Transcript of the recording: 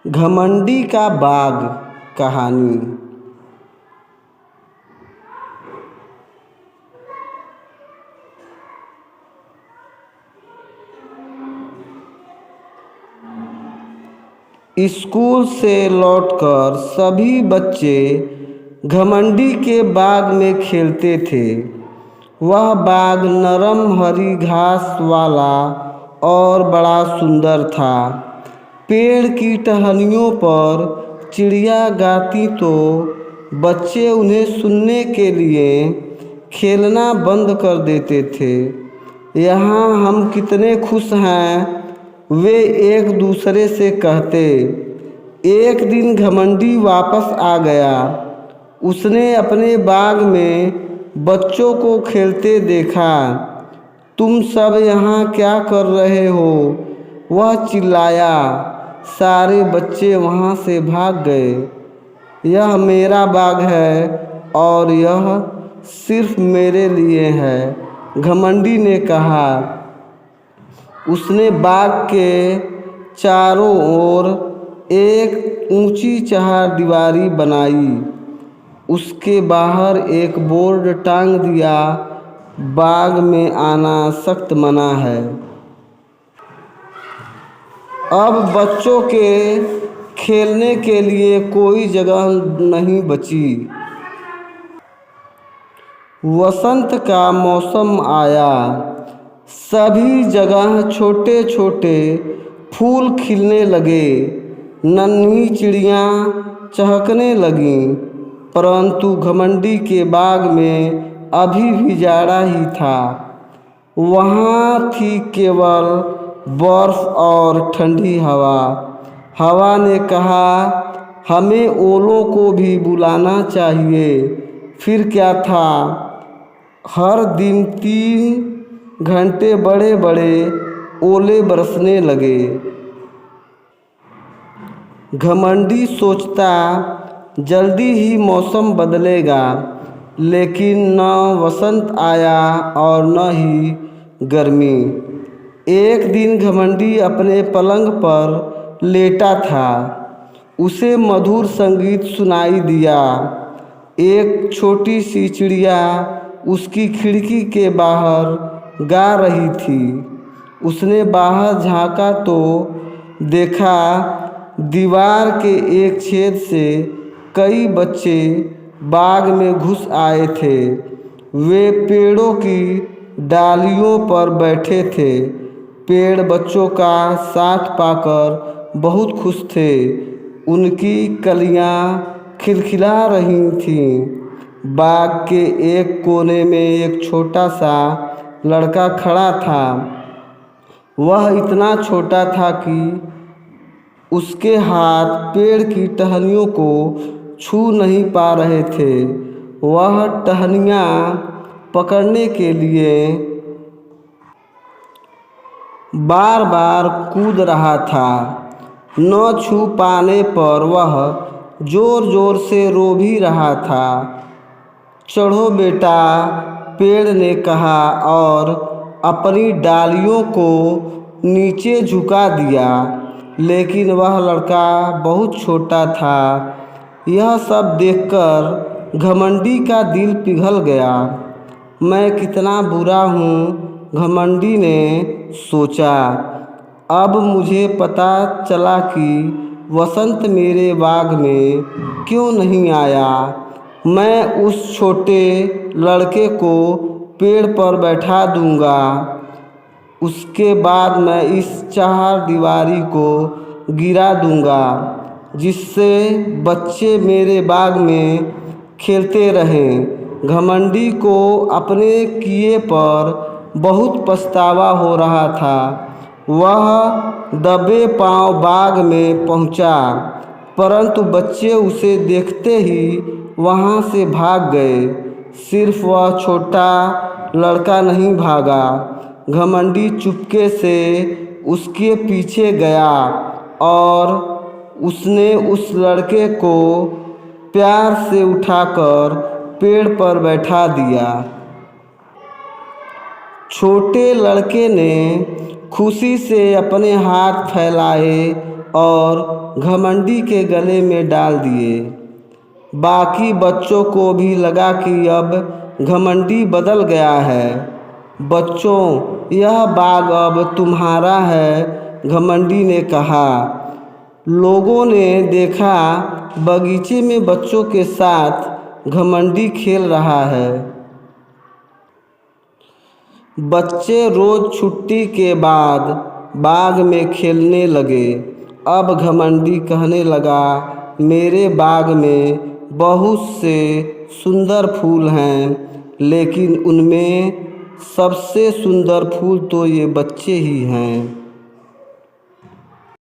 घमंडी का बाग कहानी। स्कूल से लौटकर सभी बच्चे घमंडी के बाग में खेलते थे। वह बाग नरम हरी घास वाला और बड़ा सुंदर था। पेड़ की टहनियों पर चिड़िया गाती तो बच्चे उन्हें सुनने के लिए खेलना बंद कर देते थे। यहाँ हम कितने खुश हैं, वे एक दूसरे से कहते। एक दिन घमंडी वापस आ गया। उसने अपने बाग में बच्चों को खेलते देखा। तुम सब यहाँ क्या कर रहे हो? वह चिल्लाया। सारे बच्चे वहाँ से भाग गए। यह मेरा बाग है और यह सिर्फ मेरे लिए है, घमंडी ने कहा। उसने बाग के चारों ओर एक ऊंची चहारदीवारी बनाई। उसके बाहर एक बोर्ड टांग दिया, बाग में आना सख्त मना है। अब बच्चों के खेलने के लिए कोई जगह नहीं बची। वसंत का मौसम आया। सभी जगह छोटे छोटे फूल खिलने लगे। नन्ही चिड़ियाँ चहकने लगीं, परंतु घमंडी के बाग में अभी भी जाड़ा ही था। वहाँ थी केवल बर्फ और ठंडी हवा। हवा ने कहा, हमें ओलों को भी बुलाना चाहिए। फिर क्या था, हर दिन 3 घंटे बड़े बड़े ओले बरसने लगे। घमंडी सोचता जल्दी ही मौसम बदलेगा, लेकिन न वसंत आया और न ही गर्मी। एक दिन घमंडी अपने पलंग पर लेटा था। उसे मधुर संगीत सुनाई दिया। एक छोटी सी चिड़िया उसकी खिड़की के बाहर गा रही थी। उसने बाहर झांका तो देखा, दीवार के एक छेद से कई बच्चे बाग में घुस आए थे। वे पेड़ों की डालियों पर बैठे थे। पेड़ बच्चों का साथ पाकर बहुत खुश थे। उनकी कलियां खिलखिला रही थीं। बाग के एक कोने में एक छोटा सा लड़का खड़ा था। वह इतना छोटा था कि उसके हाथ पेड़ की टहनियों को छू नहीं पा रहे थे। वह टहनियाँ पकड़ने के लिए बार बार कूद रहा था। न छू पाने पर वह जोर जोर से रो भी रहा था। चढ़ो बेटा, पेड़ ने कहा और अपनी डालियों को नीचे झुका दिया। लेकिन वह लड़का बहुत छोटा था। यह सब देखकर घमंडी का दिल पिघल गया। मैं कितना बुरा हूँ, घमंडी ने सोचा। अब मुझे पता चला कि वसंत मेरे बाग में क्यों नहीं आया। मैं उस छोटे लड़के को पेड़ पर बैठा दूंगा। उसके बाद मैं इस चहारदीवारी को गिरा दूंगा, जिससे बच्चे मेरे बाग में खेलते रहें। घमंडी को अपने किए पर बहुत पछतावा हो रहा था। वह दबे पांव बाग में पहुंचा, परंतु बच्चे उसे देखते ही वहां से भाग गए। सिर्फ वह छोटा लड़का नहीं भागा। घमंडी चुपके से उसके पीछे गया और उसने उस लड़के को प्यार से उठाकर पेड़ पर बैठा दिया। छोटे लड़के ने खुशी से अपने हाथ फैलाए और घमंडी के गले में डाल दिए। बाकी बच्चों को भी लगा कि अब घमंडी बदल गया है। बच्चों, यह बाग अब तुम्हारा है, घमंडी ने कहा। लोगों ने देखा बगीचे में बच्चों के साथ घमंडी खेल रहा है। बच्चे रोज छुट्टी के बाद बाग में खेलने लगे। अब घमंडी कहने लगा, मेरे बाग में बहुत से सुंदर फूल हैं, लेकिन उनमें सबसे सुंदर फूल तो ये बच्चे ही हैं।